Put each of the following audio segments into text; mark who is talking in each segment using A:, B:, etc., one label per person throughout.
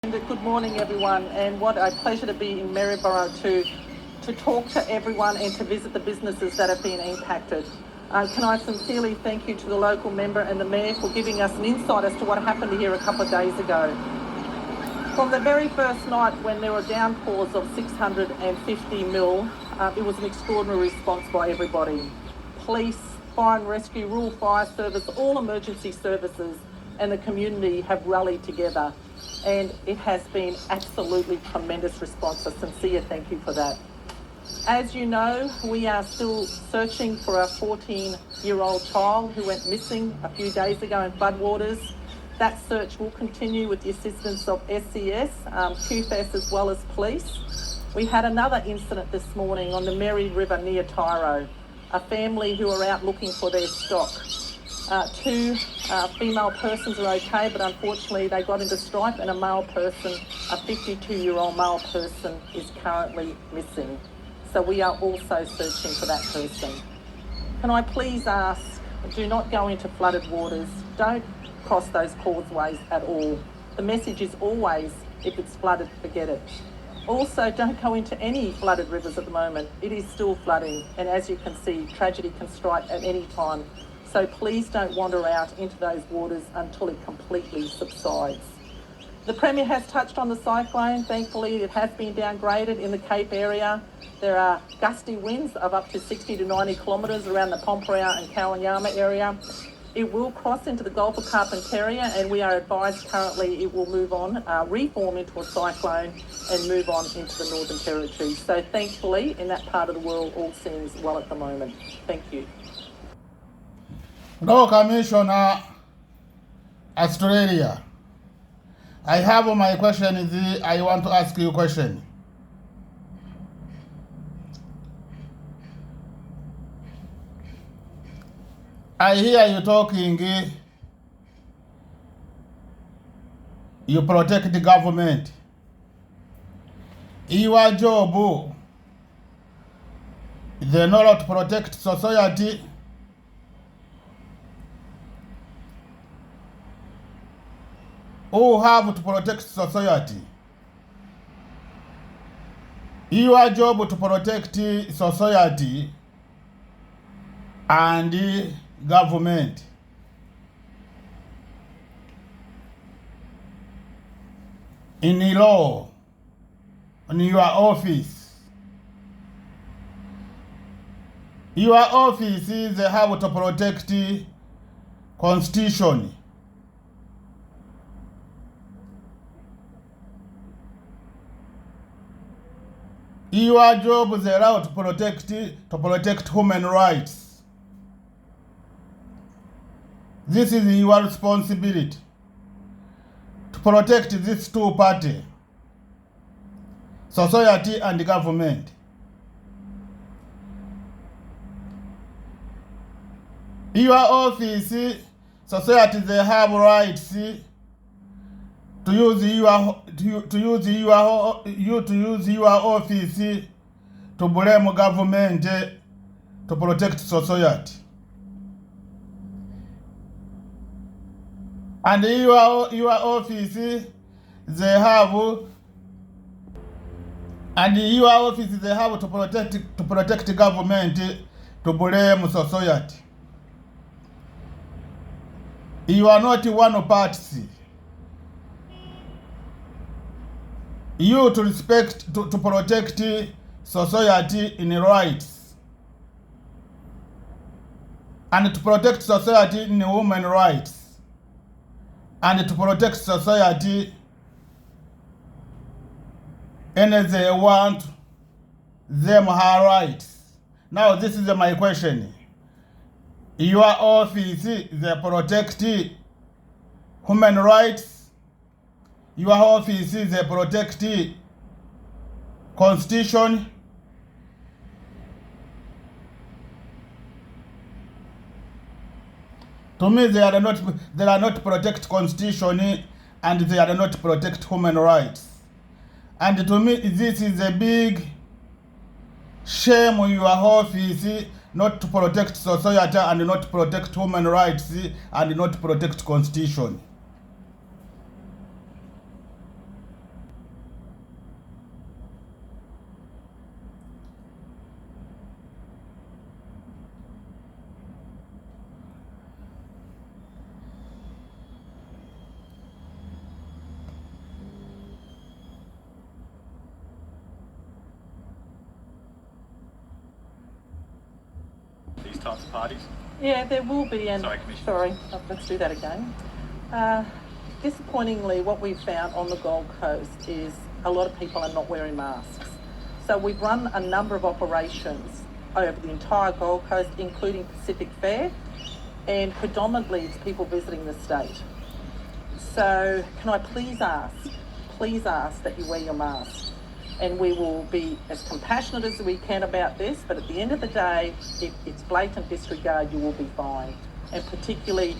A: Good morning, everyone, and what a pleasure to be in Maryborough to talk to everyone and to visit the businesses that have been impacted. Can I sincerely thank you to the local member and the Mayor for giving us an insight as to what happened here a couple of days ago. From the very first night when there were downpours of 650 mil, it was an extraordinary response by everybody. Police, fire and rescue, rural fire service, all emergency services and the community have rallied together. And it has been absolutely tremendous response. A sincere thank you for that. As you know, we are still searching for our 14-year-old child who went missing a few days ago in floodwaters. That search will continue with the assistance of SCS, QFS as well as police. We had another incident this morning on the Mary River near Tyro, a family who are out looking for their stock. Two female persons are okay, but unfortunately they got into strife and a male person, a 52-year-old male person, is currently missing. So we are also searching for that person. Can I please ask, do not go into flooded waters. Don't cross those causeways at all. The message is always, if it's flooded, forget it. Also, don't go into any flooded rivers at the moment. It is still flooding, and as you can see, tragedy can strike at any time. So please don't wander out into those waters until it completely subsides. The Premier has touched on the cyclone. Thankfully, it has been downgraded in the Cape area. There are gusty winds of up to 60 to 90 kilometres around the Pompeia and Kawanyama area. It will cross into the Gulf of Carpentaria, and we are advised currently it will move on, reform into a cyclone and move on into the Northern Territory. So thankfully, in that part of the world, all seems well at the moment. Thank you.
B: No, Commissioner, Australia. I have my question. I want to ask you a question. I hear you talking, you protect the government. Your job, they know how to protect society. Who have to protect society? Your job to protect society and government. In law, in your office, is have to protect constitution. Your job is allowed to protect human rights. This is your responsibility to protect these two parties, society and government. Your office, society, they have rights to use your office to blame government to protect society. And your office, they have to protect government to blame society. You are not one party. You to respect, to protect society in rights, and to protect society in women rights, and to protect society and they want them her rights. Now this is my question. Your office, they protect human rights. Your office, they protect constitution. To me, they are not protect constitution, and they are not protect human rights. And to me, this is a big shame on your office not to protect society and not to protect human rights and not to protect constitution.
C: types of parties?
A: Yeah, there will be, and
C: Sorry, Commissioner.
A: sorry, let's do that again. Disappointingly, what we've found on the Gold Coast is a lot of people are not wearing masks. So we've run a number of operations over the entire Gold Coast, including Pacific Fair, and predominantly it's people visiting the state. So can I please ask that you wear your mask? And we will be as compassionate as we can about this, but at the end of the day, if it's blatant disregard, you will be fined. And particularly,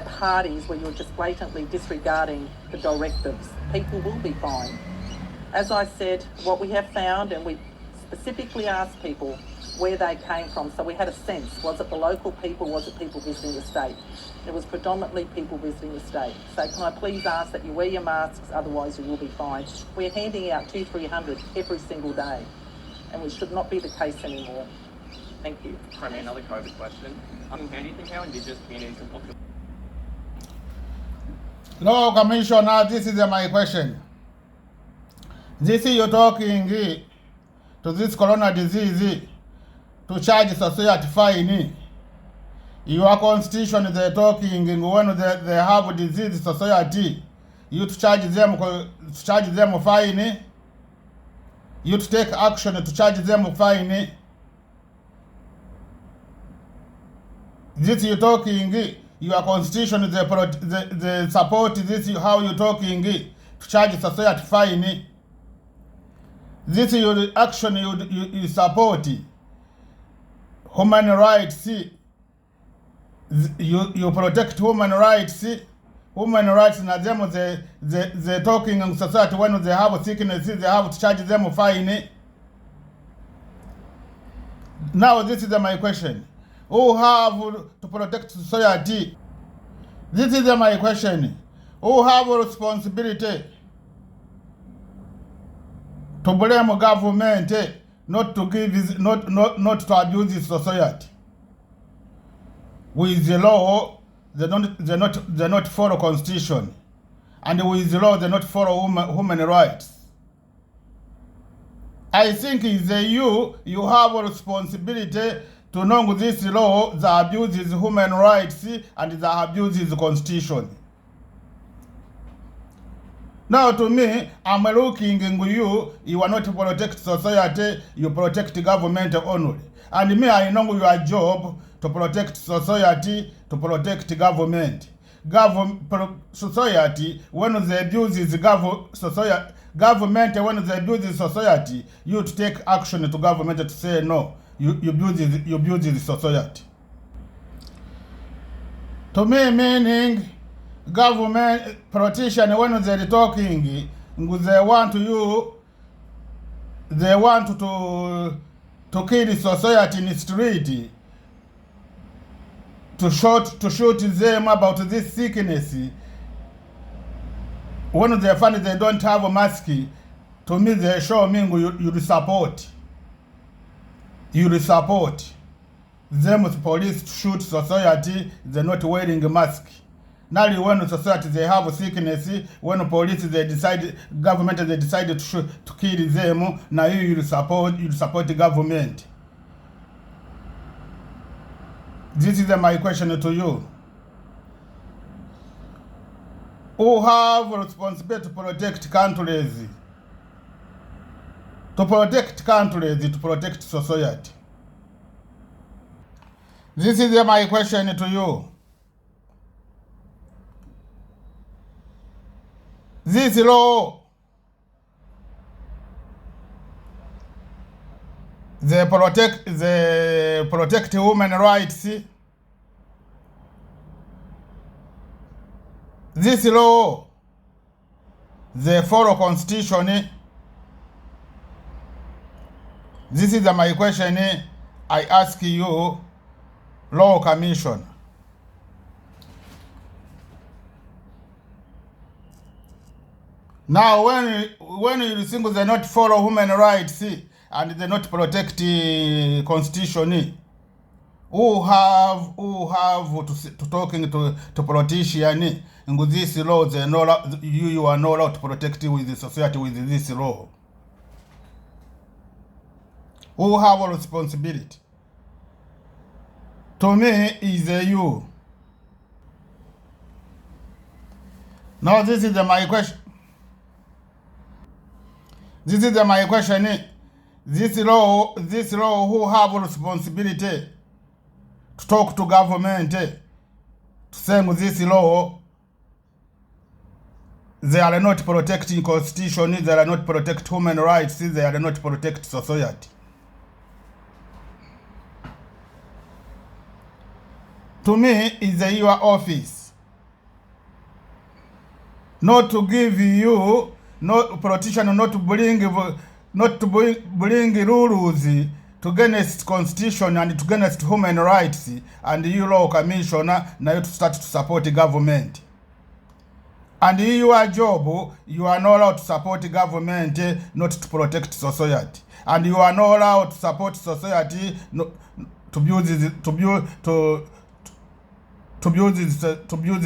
A: parties where you're just blatantly disregarding the directives, people will be fined. As I said, what we have found, and we specifically asked people where they came from, so we had a sense, was it the local people, was it people visiting the state? It was predominantly people visiting the state. So can I please ask that you wear your masks, otherwise you will be fined. We're handing out 200-300 every single day, and we should not be the case anymore. Thank you.
C: Premier, another COVID question. Do you think how Indigenous communities and populations...
B: No, Commissioner, this is my question. This is you're talking to this corona disease to charge society fine. Your constitution they're talking when they have disease society, you to charge them fine. You to take action to charge them fine. This you talking your constitution they support this how you talking to charge society fine. This your action you support human rights. You protect human rights. Human rights na them they talking in society when they have sickness they have to charge them fine. Now this is my question. Who have to protect society? This is my question. Who have a responsibility to blame government not to give not to abuse the society? With the law, they not follow constitution, and with the law they not follow human rights. I think it's you have a responsibility to know this law that abuses human rights and that abuses the constitution. Now to me, I'm looking in you are not to protect society, you protect government only. And me, I know your job to protect society, to protect government. Society, when they abuse government, when they abuse society, you to take action to government to say no, you abuse the society. To me, meaning government politician when they're talking, they want to kill society in the street, to shoot them about this sickness. When they find they don't have a mask, to me they show me you support them with police to shoot society, they're not wearing a mask. Now when society they have a sickness, when police government they decided to kill them, now you support the government. This is my question to you. Who have a responsibility to protect countries? To protect society. This is my question to you. This law, they protect human rights. This law, they follow constitution. This is my question. I ask you, Law Commission. Now, when you think they not follow human rights and they not protect the constitution, who have to talking to politician and with this law they you are not allowed to protect with the society with this law. Who have a responsibility? to me is a you. Now this is my question. This is my question. This law who have responsibility to talk to government to say this law, they are not protecting constitution, they are not protect human rights, they are not protect society. To me, is your office not to give you, not politician, not to bring rules to against constitution and to against human rights, and you law commissioner now to start to support the government. And your job, you are not allowed to support the government, not to protect society. And you are not allowed to support society, to abuse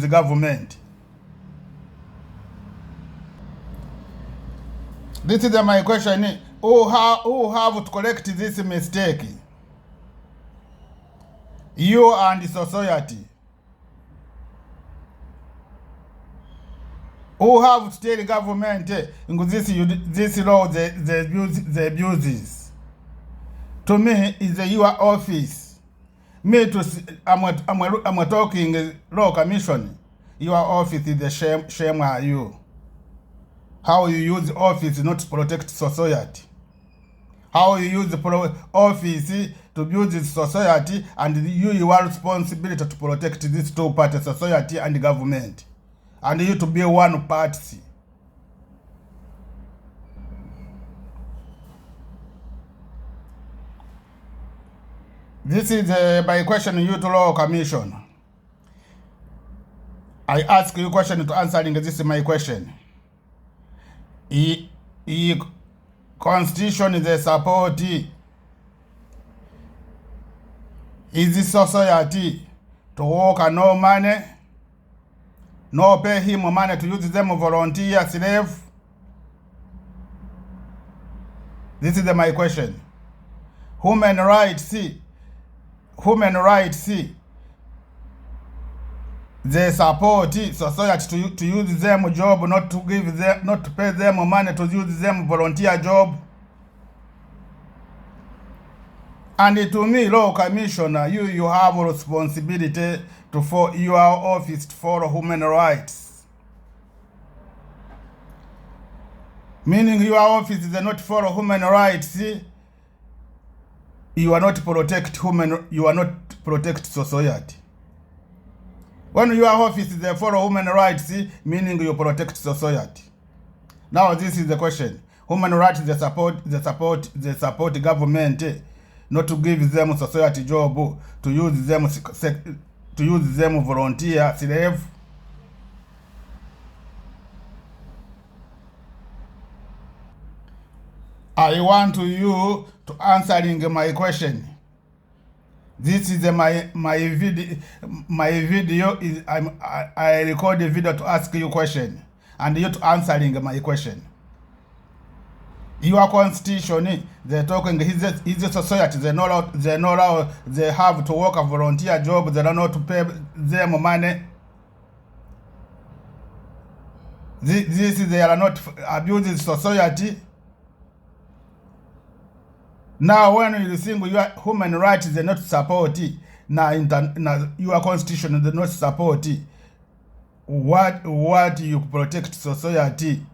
B: the government. This is my question. Who have to correct this mistake? You and the society. Who have to tell the government this law the abuses? To me, is your office. Me to I'm talking law commission. Your office is the shame are you. How you use office not to protect society. How you use the office to build the society, and you are responsibility to protect these two parties, society and the government. And you to be one party. This is my question you to law commission. I ask you question to answering this is my question. Constitution is a support is the society to work and no money, no pay him money to use them volunteer slave. This is my question. Human rights, they support society to use them job, not to give them, not to pay them money to use them volunteer job. And to me, law commissioner, you have a responsibility to for your office to follow human rights. Meaning your office is not follow human rights. You are not protect you are not protect society. When your office is there for human rights, meaning you protect society. Now this is the question. Human rights they support the government, not to give them society job, to use them volunteer slave. I want you to answering my question. This is my video is I record the video to ask you question and you to answering my question. Your constitution, they're talking is a society, they have to work a volunteer job, they don't know to pay them money. This is they are not abusing society. Now, when you think your human rights they not support it, now your constitution they not support it, what you protect society?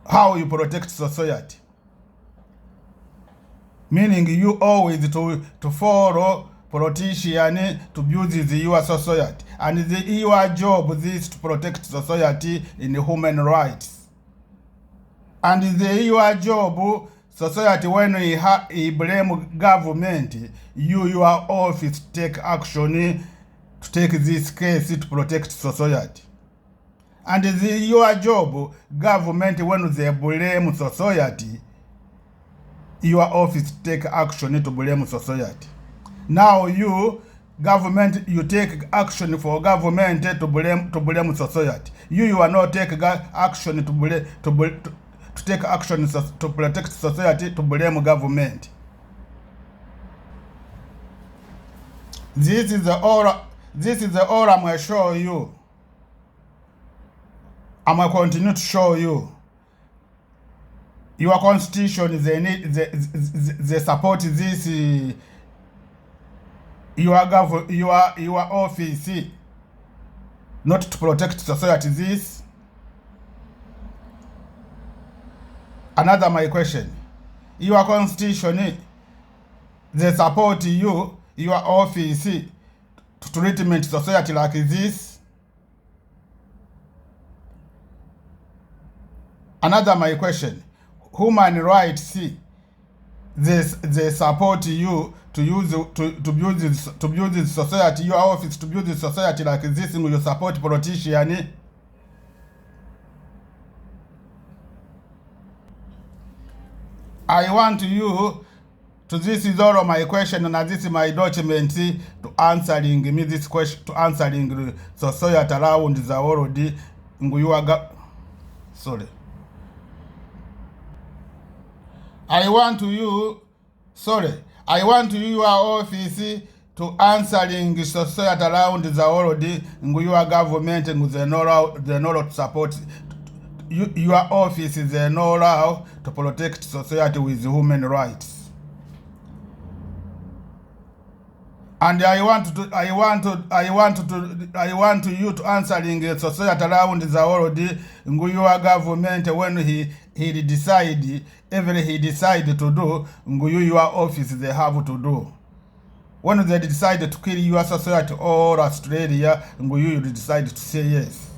B: How you protect society? Meaning you always to follow politician to build your society, and your job is to protect society in the human rights, and your job. Society, when you blame government, your office take action to take this case to protect society. And your job, government, when they blame society, your office take action to blame society. Now you, government, you take action for government to blame society. You are not take action to take action to protect society to blame government. This is the all I'm going to show you. I'm going to continue to show you. Your constitution, they support this, your office, not to protect society. This. Another my question. Your constitution, they support you, your office, to treatment society like this. Another my question. Human rights, they support you to build this society, your office to build this society like this, and you support politicians. I want you to, this is all of my question, and this is my document to answering me this question, to answering the society around the world. You are sorry. I want you your office to answering society around the world. Your government and the no support. Your office is no allow to protect society with human rights. And I want you to answering society around the world. Your government when he decide to do, your office they have to do. When they decide to kill your society or Australia, you decide to say yes.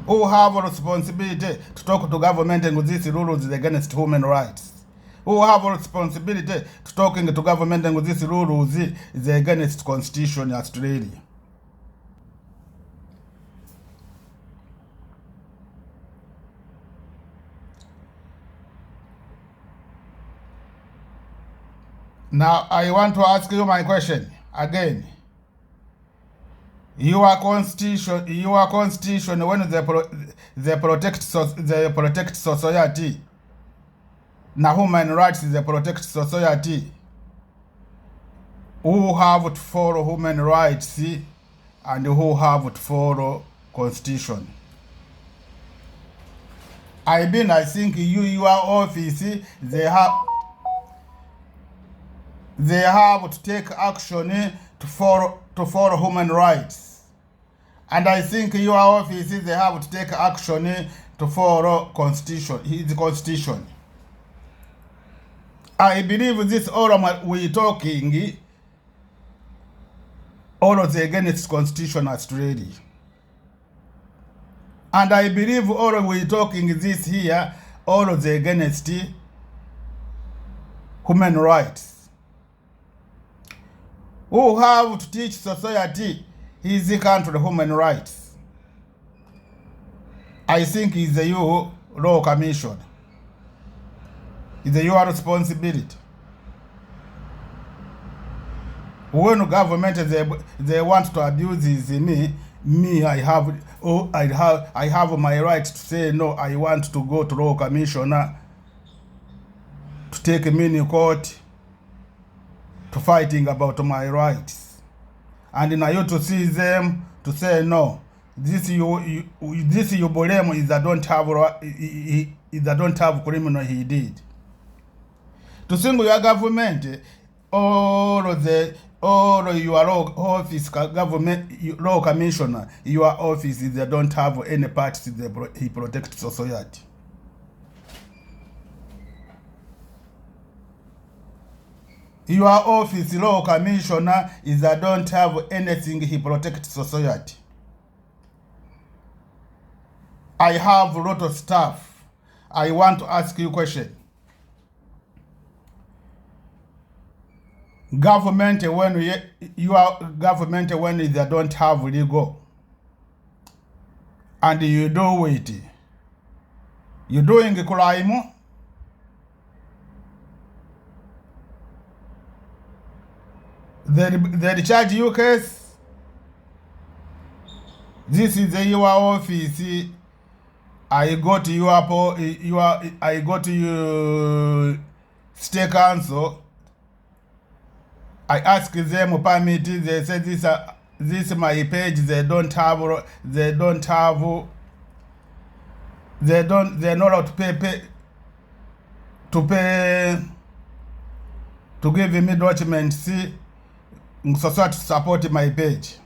B: Who have a responsibility to talk to government and with these rules against human rights? Who have a responsibility to talking to government and with these rules against constitution in Australia? Now I want to ask you my question again. Your constitution when they protect society. Now human rights they protect society. Who have to follow human rights and who have to follow constitution? I think your office they have to take action to follow human rights. And I think your office they have to take action to follow the constitution. I believe this all we talking all of the against constitution Australia. And I believe all we talking this here all of the against human rights. Who have to teach society his country human rights? I think is the your law commission. It's your responsibility. When government they want to abuse me, I have my right to say no. I want to go to law commissioner to take me in court to fighting about my rights, and now you to see them to say no. This you blame is that don't have criminal he did. To sing your government, all your office government law commissioner, your office they don't have any parts he protect society. Your office law commissioner is that don't have anything he protect society. I have a lot of stuff. I want to ask you a question. Government when they don't have legal and you do it, you doing a crime. They charge you case. This is your office. I go to your state council I ask them permit, they say this my page, they're not allowed to pay to give me documents society to support my page.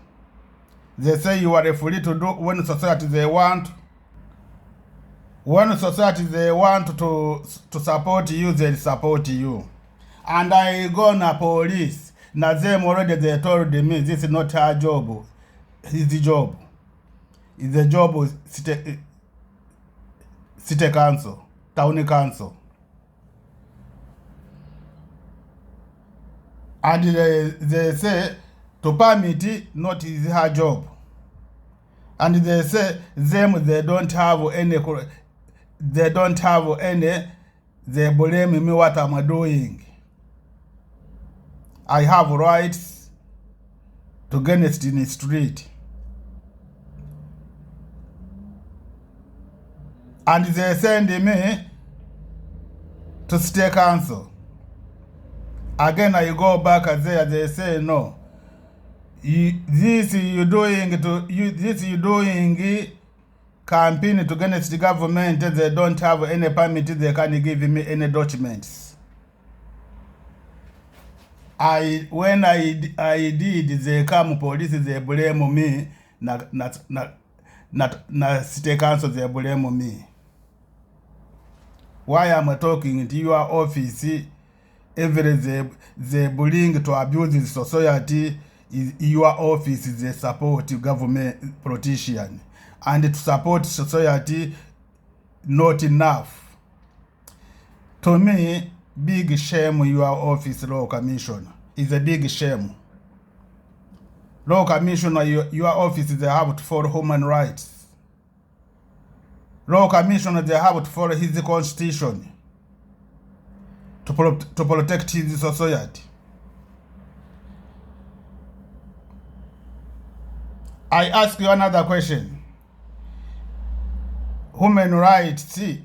B: They say you are free to do when society they want. When society they want to support you, they support you. And I go na police. Na them already they told me this is not her job. His job. It's the job of city council, town council. And they say to permit it, not is her job. And they say them they don't have any, they blame me what I'm doing. I have rights to get it in the street. And they send me to state council. Again, I go back there, they say no. This you doing campaign against the government. They don't have any permit. They can't give me any documents. When I did, they come police. They blame me. Not city council. They blame me. Why am I talking to your office? Every they bring to abuse the society. Is your office they support government politician, and to support society not enough. To me, big shame your office law commissioner is a big shame. Law commissioner, your office they have to follow human rights. Law commissioner they have to follow his constitution to protect his society. I ask you another question. Human rights, see,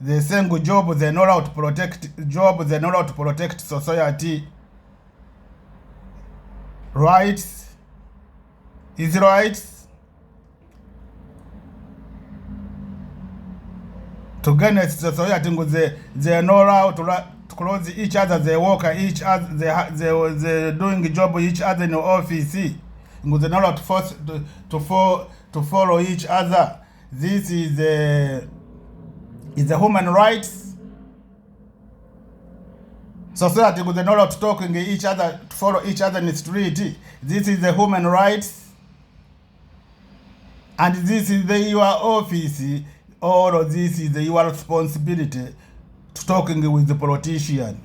B: the single job they know how to protect society. Rights, his rights to get society. They know how to close each other. They work each other. They doing job each other in the office. They know how to follow each other. This is the human rights. Society they know how to talk to each other, to follow each other in the street. This is the human rights. And this is your office, or this is your responsibility to talking with the politician.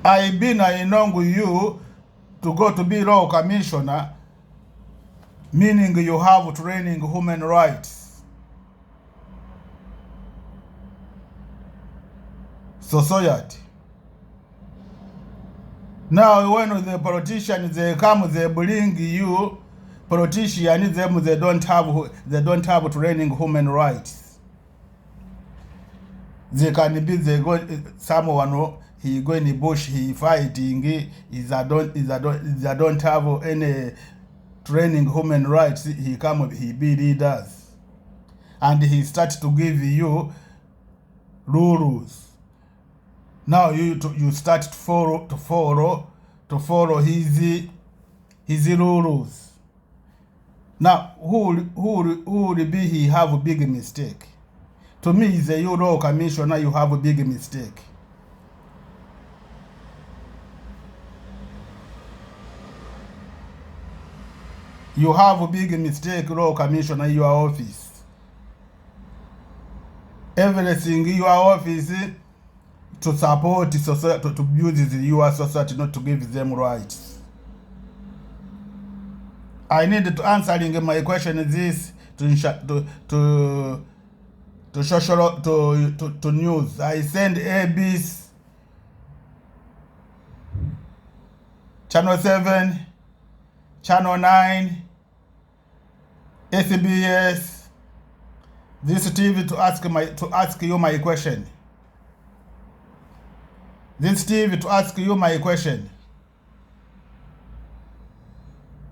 B: I know you to go to be law commissioner, meaning you have training human rights. Society. Now when the politicians they come, they bring you politicians, they don't have training human rights. They can be someone he go in the bush, he fighting, don't have any training human rights. He come, he be leaders, and he starts to give you rules. Now you start to follow his rules. Now who will be he have a big mistake? To me, as a law commissioner, you have a big mistake. You have a big mistake, law commissioner, in your office. Everything in your office to support society, to build your society, not to give them rights. I need to answering my question is this to social to news. I send ABS Channel 7, Channel 9, SBS, this TV to ask you my question. This Steve to ask you my question.